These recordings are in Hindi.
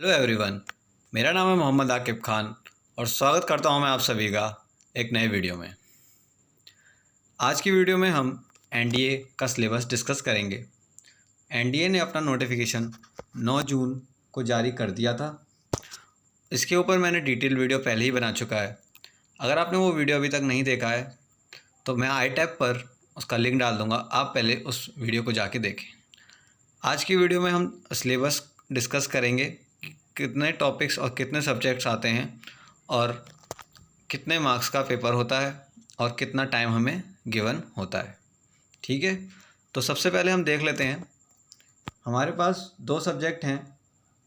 Hello everyone. मेरा नाम है मोहम्मद आकिब खान और स्वागत करता हूं मैं आप सभी का एक नए वीडियो में। आज की वीडियो में हम एनडीए का सिलेबस डिस्कस करेंगे। एनडीए ने अपना नोटिफिकेशन 9 जून को जारी कर दिया था। इसके ऊपर मैंने डिटेल वीडियो पहले ही बना चुका है। अगर आपने वो वीडियो अभी तक नहीं देखा है तो मैं आई टैब पर उसका लिंक डाल दूँगा, आप पहले उस वीडियो को जाके देखें। आज की वीडियो में हम सिलेबस डिस्कस करेंगे कि कितने टॉपिक्स और कितने सब्जेक्ट्स आते हैं और कितने मार्क्स का पेपर होता है और कितना टाइम हमें गिवन होता है। ठीक है, तो सबसे पहले हम देख लेते हैं। हमारे पास दो सब्जेक्ट हैं,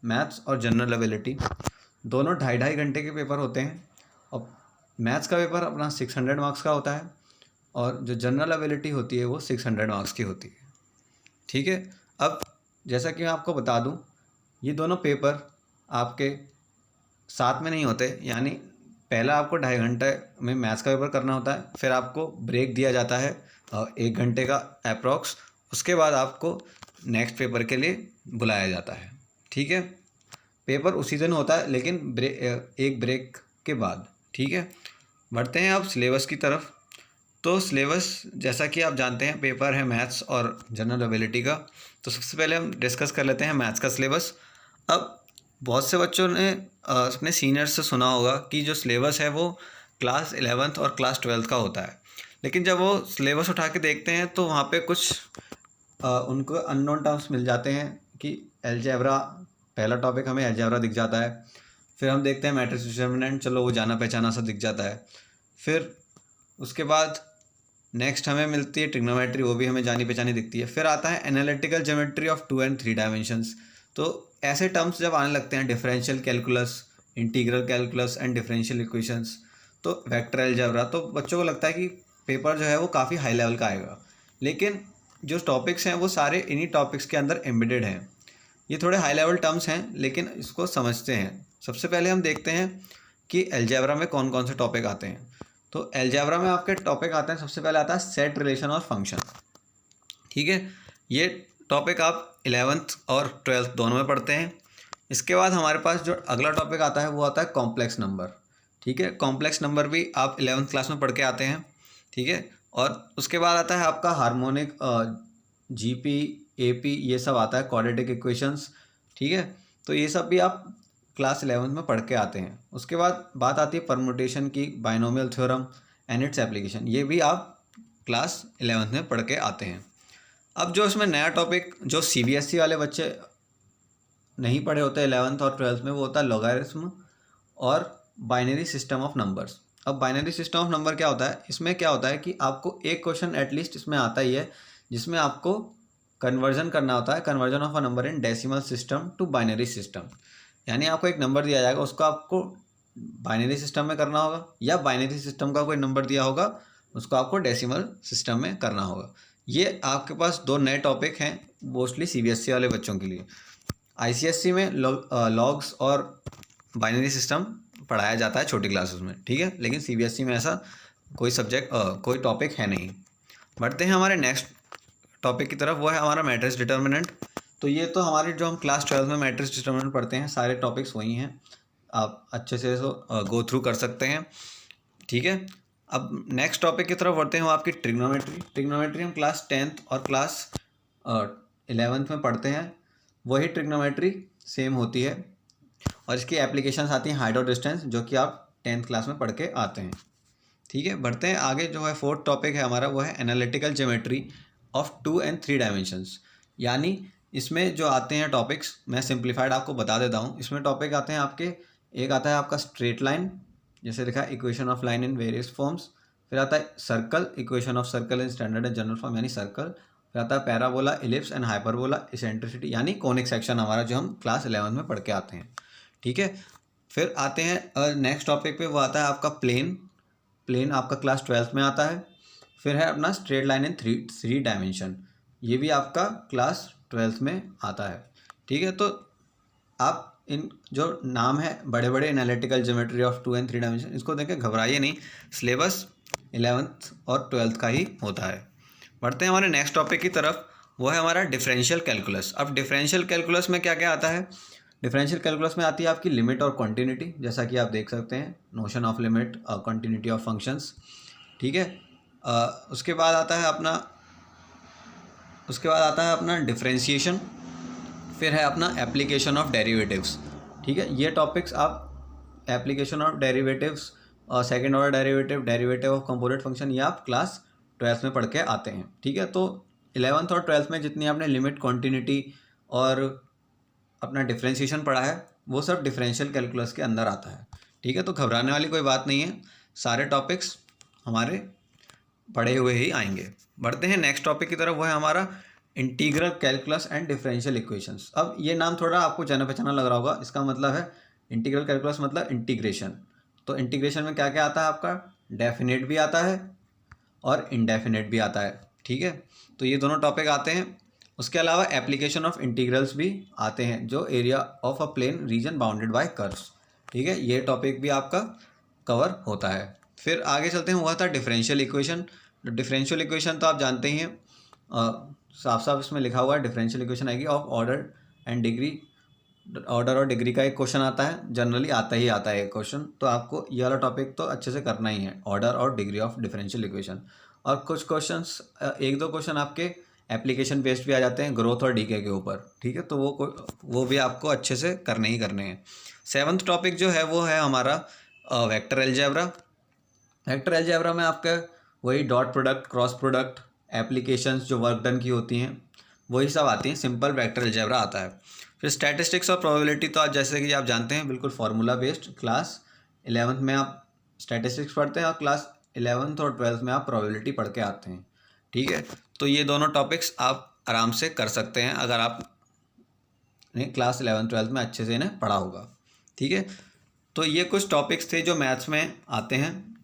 मैथ्स और जनरल एबिलिटी। दोनों 2.5 घंटे के पेपर होते हैं और मैथ्स का पेपर अपना 600 मार्क्स का होता है और जो जनरल एबिलिटी होती है वो 600 मार्क्स की होती है। ठीक है, अब जैसा कि मैं आपको बता दूं, ये दोनों पेपर आपके साथ में नहीं होते। यानी पहला आपको 2.5 घंटे में मैथ्स का पेपर करना होता है, फिर आपको ब्रेक दिया जाता है 1 घंटे का अप्रॉक्स। उसके बाद आपको नेक्स्ट पेपर के लिए बुलाया जाता है। ठीक है, पेपर उसी दिन होता है लेकिन एक ब्रेक के बाद। ठीक है, बढ़ते हैं अब सिलेबस की तरफ। तो सिलेबस जैसा कि आप जानते हैं, पेपर है मैथ्स और जनरल एबिलिटी का। तो सबसे पहले हम डिस्कस कर लेते हैं मैथ्स का सिलेबस। अब बहुत से बच्चों ने अपने सीनियर्स से सुना होगा कि जो सिलेबस है वो क्लास 11th और क्लास 12th का होता है, लेकिन जब वो सिलेबस उठा के देखते हैं तो वहाँ पे कुछ उनको अननोन टर्म्स मिल जाते हैं कि अलजेब्रा, पहला टॉपिक हमें अलजेब्रा दिख जाता है। फिर हम देखते हैं मैट्रिक्स डिटरमिनेंट, चलो वो जाना पहचाना सा दिख जाता है। फिर उसके बाद नेक्स्ट हमें मिलती है ट्रिग्नोमेट्री, वो भी हमें जानी पहचानी दिखती है। फिर आता है analytical geometry of 2 and 3 dimensions. तो ऐसे टर्म्स जब आने लगते हैं, differential calculus, integral calculus and differential equations, तो वेक्टर अलजेब्रा, तो बच्चों को लगता है कि पेपर जो है वो काफ़ी हाई लेवल का आएगा। लेकिन जो टॉपिक्स हैं वो सारे इन्हीं टॉपिक्स के अंदर एम्बेडेड हैं। ये थोड़े हाई लेवल टर्म्स हैं लेकिन इसको समझते हैं। सबसे पहले हम देखते हैं कि अलजेब्रा में कौन कौन से टॉपिक आते हैं। तो अलजेब्रा में आपके टॉपिक आते हैं, सबसे पहले आता है सेट, रिलेशन और फंक्शन। ठीक है, ये टॉपिक आप 11th और 12th दोनों में पढ़ते हैं। इसके बाद हमारे पास जो अगला टॉपिक आता है वो आता है कॉम्प्लेक्स नंबर। ठीक है, कॉम्प्लेक्स नंबर भी आप 11th क्लास में पढ़ के आते हैं। ठीक है, और उसके बाद आता है आपका हार्मोनिक, जीपी, एपी, ये सब आता है, क्वाड्रेटिक इक्वेशंस। ठीक है, तो ये सब भी आप क्लास 11th में पढ़ के आते हैं। उसके बाद बात आती है परमुटेशन की, binomial theorem and its application, ये भी आप क्लास 11th में पढ़ के आते हैं। अब जो इसमें नया टॉपिक जो सीबीएसई वाले बच्चे नहीं पढ़े होते 11th और 12th में, वो होता है लॉगरिथम और बाइनरी सिस्टम ऑफ नंबर्स। अब बाइनरी सिस्टम ऑफ नंबर क्या होता है, इसमें क्या होता है कि आपको एक क्वेश्चन एटलीस्ट इसमें आता ही है जिसमें आपको कन्वर्जन करना होता है, conversion of a number in decimal system to binary system. यानी आपको एक नंबर दिया जाएगा, उसको आपको बाइनरी सिस्टम में करना होगा, या बाइनरी सिस्टम का कोई नंबर दिया होगा उसको आपको डेसिमल सिस्टम में करना होगा। ये आपके पास दो नए टॉपिक हैं मोस्टली सीबीएसई वाले बच्चों के लिए। आईसीएसई में लॉग्स और बाइनरी सिस्टम पढ़ाया जाता है छोटी क्लासेस में। ठीक है, लेकिन सीबीएसई में ऐसा कोई सब्जेक्ट कोई टॉपिक है नहीं। बढ़ते हैं हमारे नेक्स्ट टॉपिक की तरफ, वो है हमारा मैट्रिक्स डिटर्मिनेंट। तो ये तो हमारे जो हम क्लास 12 में मैट्रिक्स डिटर्मिनेंट पढ़ते हैं, सारे टॉपिक्स वही हैं, आप अच्छे से गो थ्रू कर सकते हैं। ठीक है, अब नेक्स्ट टॉपिक की तरफ बढ़ते हैं, वो आपकी ट्रिग्नोमेट्री। ट्रिग्नोमेट्री हम क्लास 10th और क्लास 11th में पढ़ते हैं। वही ट्रिग्नोमेट्री सेम होती है और इसकी एप्लीकेशंस आती हैं हाइट और डिस्टेंस, जो कि आप 10th क्लास में पढ़ के आते हैं। ठीक है, बढ़ते हैं आगे। जो है 4th टॉपिक है हमारा, वो है analytical geometry of 2 and 3 dimensions. यानी इसमें जो आते हैं टॉपिक्स, मैं सिंप्लीफाइड आपको बता देता हूँ। इसमें टॉपिक आते हैं आपके, एक आता है आपका स्ट्रेट लाइन, जैसे लिखा है equation of line in various forms. फिर आता है circle, equation of circle in standard and general form यानी सर्कल। फिर आता है parabola, ellipse and hyperbola, eccentricity यानी कोनिक सेक्शन, हमारा जो हम क्लास 11th में पढ़ के आते हैं। ठीक है, फिर आते हैं नेक्स्ट टॉपिक पे, वो आता है आपका प्लेन। प्लेन आपका क्लास 12th में आता है। फिर है अपना straight line in three dimension, ये भी आपका क्लास 12th में आता है। ठीक है, तो आप इन जो नाम है बड़े बड़े analytical geometry of 2 and 3 dimension, इसको देख के घबराइए नहीं, सिलेबस 11th और 12th का ही होता है। बढ़ते हैं हमारे नेक्स्ट टॉपिक की तरफ, वो है हमारा डिफरेंशियल कैलकुलस। अब डिफरेंशियल कैलकुलस में क्या क्या आता है, डिफरेंशियल कैलकुलस में आती है आपकी लिमिट और कॉन्टिन्यूटी, जैसा कि आप देख सकते हैं, notion of limit, continuity of functions, ठीक है। उसके बाद आता है अपना डिफरेंशिएशन, फिर है अपना एप्लीकेशन ऑफ डेरिवेटिव्स, ठीक है। ये टॉपिक्स आप एप्लीकेशन ऑफ डेरिवेटिव्स और second order derivative of component function, ये आप क्लास 12th में पढ़ के आते हैं, ठीक है। तो 11th और 12th में जितनी आपने लिमिट, कॉन्टिन्यूटी और अपना डिफरेंशिएशन पढ़ा है वो सब डिफरेंशियल कैलकुलस के अंदर आता है, ठीक है। तो घबराने वाली कोई बात नहीं है, सारे टॉपिक्स हमारे पढ़े हुए ही आएंगे। बढ़ते हैं नेक्स्ट टॉपिक की तरफ, वो है हमारा integral calculus and differential equations. अब ये नाम थोड़ा आपको जाना पहचाना लग रहा होगा, इसका मतलब है इंटीग्रल कैलकुलस मतलब इंटीग्रेशन। तो इंटीग्रेशन में क्या क्या आता है आपका, डेफिनेट भी आता है और इनडेफिनेट भी आता है, ठीक है। तो ये दोनों टॉपिक आते हैं। उसके अलावा एप्लीकेशन ऑफ इंटीग्रल्स भी आते हैं, जो area of a plain region bounded by curves, ठीक है। ये टॉपिक भी आपका कवर होता है। फिर आगे चलते हैं, हुआ था डिफरेंशियल इक्वेशन। डिफरेंशियल इक्वेशन तो आप जानते ही हैं, साफ साफ इसमें लिखा हुआ है डिफरेंशियल इक्वेशन आएगी of order and degree. Order और डिग्री का एक क्वेश्चन आता है, जनरली आता है एक क्वेश्चन, तो आपको ये वाला टॉपिक तो अच्छे से करना ही है, ऑर्डर और डिग्री ऑफ डिफरेंशियल इक्वेशन। और कुछ क्वेश्चंस, एक दो क्वेश्चन आपके एप्लीकेशन बेस्ड भी आ जाते हैं ग्रोथ और डीके के ऊपर, ठीक है। तो वो भी आपको अच्छे से करने ही करने हैं। 7th टॉपिक जो है वो है हमारा वेक्टर अलजेब्रा। वेक्टर अलजेब्रा में आपका वही dot product, cross product, applications जो वर्क डन की होती हैं वही सब आती हैं, सिंपल वेक्टर अलजेब्रा आता है। फिर स्टैटिस्टिक्स और प्रोबेबिलिटी तो आज जैसे कि आप जानते हैं बिल्कुल फार्मूला बेस्ड, क्लास 11th में आप स्टैटिस्टिक्स पढ़ते हैं और क्लास 11th और 12th में आप प्रोबेबिलिटी पढ़ के आते हैं, ठीक है। तो ये दोनों टॉपिक्स आप आराम से कर सकते हैं अगर आपने क्लास 11th 12th में अच्छे से इन्हें पढ़ा होगा, ठीक है। तो ये कुछ टॉपिक्स थे जो मैथ्स में आते हैं।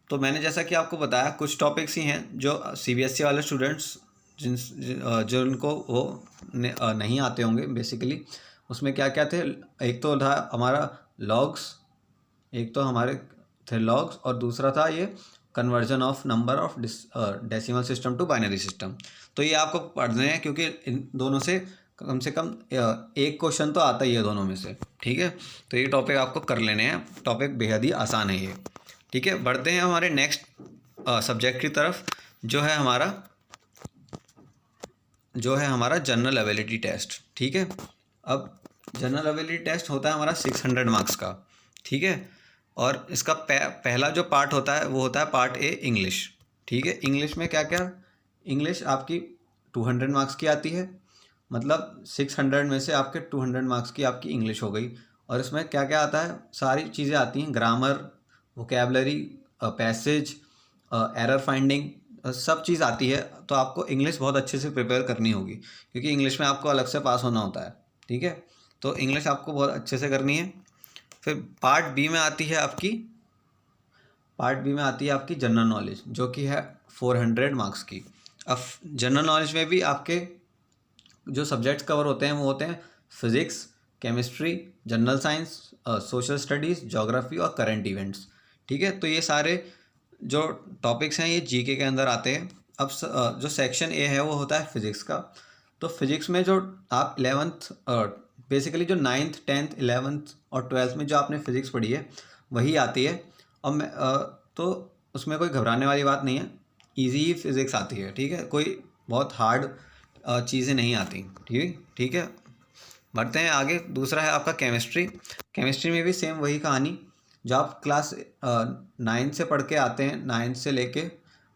तो मैंने जैसा कि आपको बताया कुछ टॉपिक्स ही हैं जो CBSE वाले स्टूडेंट्स जिनको वो नहीं आते होंगे बेसिकली। उसमें क्या क्या थे, एक तो था हमारा लॉग्स, एक तो हमारे थे लॉग्स, और दूसरा था ये conversion of number of decimal system to binary system. तो ये आपको पढ़ने हैं क्योंकि इन दोनों से कम एक क्वेश्चन तो आता ही है दोनों में से, ठीक है। तो ये टॉपिक आपको कर लेने हैं, टॉपिक बेहद ही आसान है ये, ठीक है। बढ़ते हैं हमारे नेक्स्ट सब्जेक्ट की तरफ, जो है हमारा जनरल एबिलिटी टेस्ट, ठीक है। अब जनरल एबिलिटी टेस्ट होता है हमारा 600 मार्क्स का, ठीक है। और इसका पहला जो पार्ट होता है वो होता है पार्ट ए, इंग्लिश, ठीक है। इंग्लिश में क्या क्या, इंग्लिश आपकी 200 मार्क्स की आती है, मतलब 600 में से आपके 200 मार्क्स की आपकी इंग्लिश हो गई। और इसमें क्या क्या आता है, सारी चीज़ें आती हैं, grammar, vocabulary, passage, error finding, सब चीज़ आती है। तो आपको इंग्लिश बहुत अच्छे से प्रिपेयर करनी होगी क्योंकि इंग्लिश में आपको अलग से पास होना होता है, ठीक है। तो इंग्लिश आपको बहुत अच्छे से करनी है। फिर पार्ट बी में आती है आपकी जनरल नॉलेज, जो कि है 400 मार्क्स की। अब जनरल नॉलेज में भी आपके जो सब्जेक्ट्स कवर होते हैं वो होते हैं physics, chemistry, general science, social studies, geography और करंट इवेंट्स, ठीक है। तो ये सारे जो टॉपिक्स हैं ये जीके के अंदर आते हैं। अब जो सेक्शन ए है वो होता है फिज़िक्स का। तो फिज़िक्स में जो आप 11th बेसिकली जो 9th 10th 11th और 12th में जो आपने फिज़िक्स पढ़ी है वही आती है। और तो उसमें कोई घबराने वाली बात नहीं है, ईजी ही फिज़िक्स आती है, ठीक है। कोई बहुत हार्ड चीज़ें नहीं आती, ठीक है। बढ़ते हैं आगे, दूसरा है आपका केमिस्ट्री। केमिस्ट्री में भी सेम वही कहानी, जो आप क्लास 9 से पढ़ के आते हैं, 9 से लेके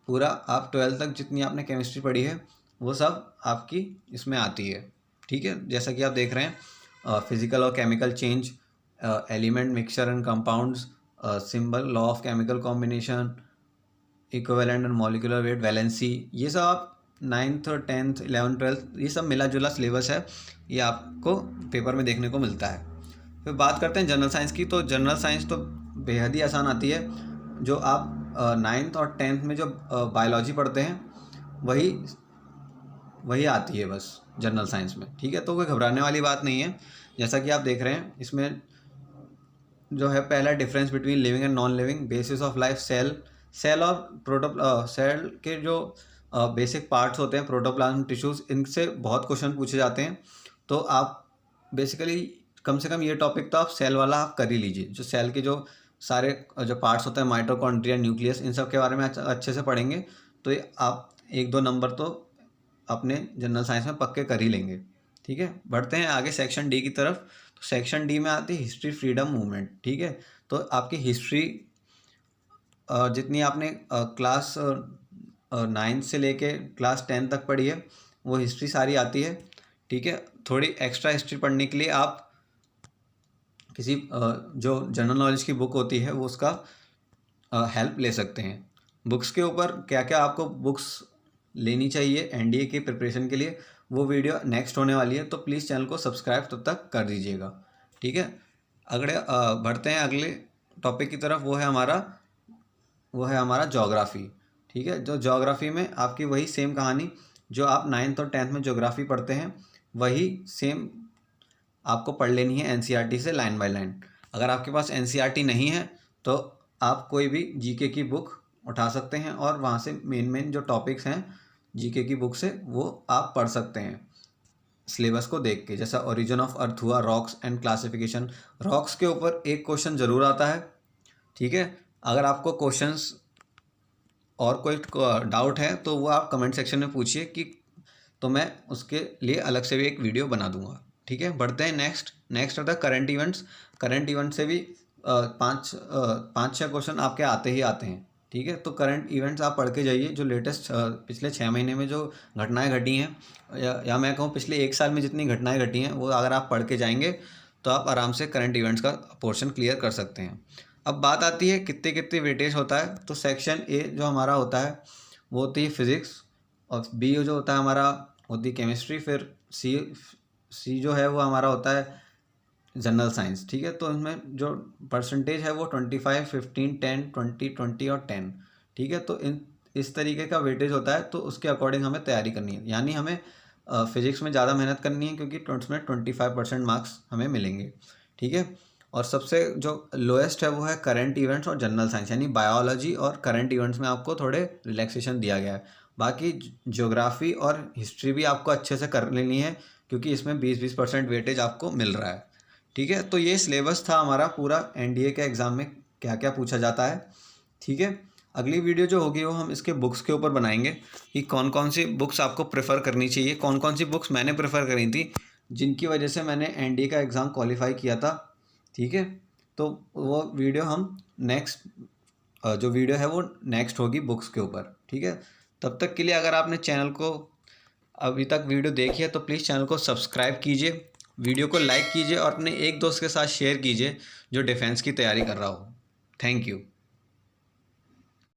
पूरा आप 12 तक जितनी आपने केमिस्ट्री पढ़ी है वो सब आपकी इसमें आती है, ठीक है। जैसा कि आप देख रहे हैं, फिजिकल और chemical change, element mixture and compounds, symbol, law of chemical combination, equivalent and molecular weight, valency, ये सब आप 9th और 10th 11th 12th ये सब मिला जुला सिलेबस है, ये आपको पेपर में देखने को मिलता है। फिर बात करते हैं जनरल साइंस की। तो जनरल साइंस तो बेहद ही आसान आती है, जो आप 9th और 10th में जो बायोलॉजी पढ़ते हैं वही आती है बस जनरल साइंस में, ठीक है। तो कोई घबराने वाली बात नहीं है। जैसा कि आप देख रहे हैं इसमें जो है पहला difference between living and non living, basis of life, cell और सेल के जो बेसिक पार्ट्स होते हैं, प्रोटोप्लाज्म, टिश्यूज़, इनसे बहुत क्वेश्चन पूछे जाते हैं। तो आप बेसिकली कम से कम ये टॉपिक तो आप सेल वाला आप कर ही लीजिए। जो सेल के जो सारे जो पार्ट्स होते हैं, माइटोकॉन्ड्रिया, न्यूक्लियस, इन सब के बारे में अच्छे से पढ़ेंगे तो आप 1-2 नंबर तो अपने जनरल साइंस में पक्के कर ही लेंगे। ठीक है, बढ़ते हैं आगे सेक्शन डी की तरफ। तो सेक्शन डी में आती है हिस्ट्री फ्रीडम मूवमेंट। ठीक है, तो आपकी हिस्ट्री जितनी आपने क्लास 9 से लेके क्लास 10 तक पढ़ी है वो हिस्ट्री सारी आती है। ठीक है, थोड़ी एक्स्ट्रा हिस्ट्री पढ़ने के लिए आप किसी जो जनरल नॉलेज की बुक होती है वो उसका हेल्प ले सकते हैं। बुक्स के ऊपर क्या क्या आपको बुक्स लेनी चाहिए एनडीए की प्रिपरेशन के लिए, वो वीडियो नेक्स्ट होने वाली है, तो प्लीज़ चैनल को सब्सक्राइब तब तक कर दीजिएगा। ठीक है, अगले बढ़ते हैं अगले टॉपिक की तरफ। वो है हमारा ज्योग्राफी। ठीक है, जो ज्योग्राफी में आपकी वही सेम कहानी जो आप 9th और 10th में ज्योग्राफी पढ़ते हैं वही सेम आपको पढ़ लेनी है एनसीईआरटी से लाइन बाय लाइन। अगर आपके पास एनसीईआरटी नहीं है तो आप कोई भी जीके की बुक उठा सकते हैं और वहाँ से मेन जो टॉपिक्स हैं जीके की बुक से वो आप पढ़ सकते हैं सिलेबस को देख के। जैसा ओरिजिन ऑफ अर्थ हुआ, रॉक्स एंड क्लासिफिकेशन। रॉक्स के ऊपर एक क्वेश्चन ज़रूर आता है। ठीक है, अगर आपको क्वेश्चंस और कोई डाउट है तो वो आप कमेंट सेक्शन में पूछिए कि तो मैं उसके लिए अलग से भी एक वीडियो बना दूंगा। ठीक है, बढ़ते हैं नेक्स्ट आता है करंट इवेंट्स। करंट इवेंट से भी 5-6 क्वेश्चन आपके आते ही आते हैं। ठीक है, तो करंट इवेंट्स आप पढ़ के जाइए जो लेटेस्ट पिछले 6 महीने में जो घटनाएं घटी हैं या मैं कहूँ पिछले 1 साल में जितनी घटनाएं घटी हैं वो अगर आप पढ़ के जाएंगे तो आप आराम से करंट इवेंट्स का पोर्शन क्लियर कर सकते हैं। अब बात आती है कितने वेटेज होता है। तो सेक्शन ए जो हमारा होता है वो होती है फिज़िक्स, और बी जो होता है हमारा होती है केमिस्ट्री, फिर सी जो है वो हमारा होता है जनरल साइंस। ठीक है, तो इसमें जो परसेंटेज है वो 25, 15, 10, 20, 20 और 10। ठीक है, तो इस तरीके का वेटेज होता है, तो उसके अकॉर्डिंग हमें तैयारी करनी है। यानी हमें फिज़िक्स में ज़्यादा मेहनत करनी है क्योंकि उसमें 25% मार्क्स हमें मिलेंगे। ठीक है, और सबसे जो लोएस्ट है वो है करंट इवेंट्स और जनरल साइंस, यानी बायोलॉजी और करंट इवेंट्स में आपको थोड़े रिलैक्सेशन दिया गया है। बाकी ज्योग्राफी और हिस्ट्री भी आपको अच्छे से कर लेनी है क्योंकि इसमें 20% वेटेज आपको मिल रहा है। ठीक है, तो ये सिलेबस था हमारा पूरा एनडीए के एग्ज़ाम में क्या क्या पूछा जाता है। ठीक है, अगली वीडियो जो होगी वो हम इसके बुक्स के ऊपर बनाएंगे कि कौन कौन सी बुक्स आपको प्रेफर करनी चाहिए, कौन कौन सी बुक्स मैंने प्रेफर करी थी जिनकी वजह से मैंने एनडीए का एग्ज़ाम क्वालिफाई किया था। ठीक है, तो वो वीडियो हम जो वीडियो है वो नेक्स्ट होगी बुक्स के ऊपर। ठीक है, तब तक के लिए अगर आपने चैनल को अभी तक वीडियो देखी है तो प्लीज़ चैनल को सब्सक्राइब कीजिए, वीडियो को लाइक कीजिए और अपने एक दोस्त के साथ शेयर कीजिए जो डिफेंस की तैयारी कर रहा हो। Thank you.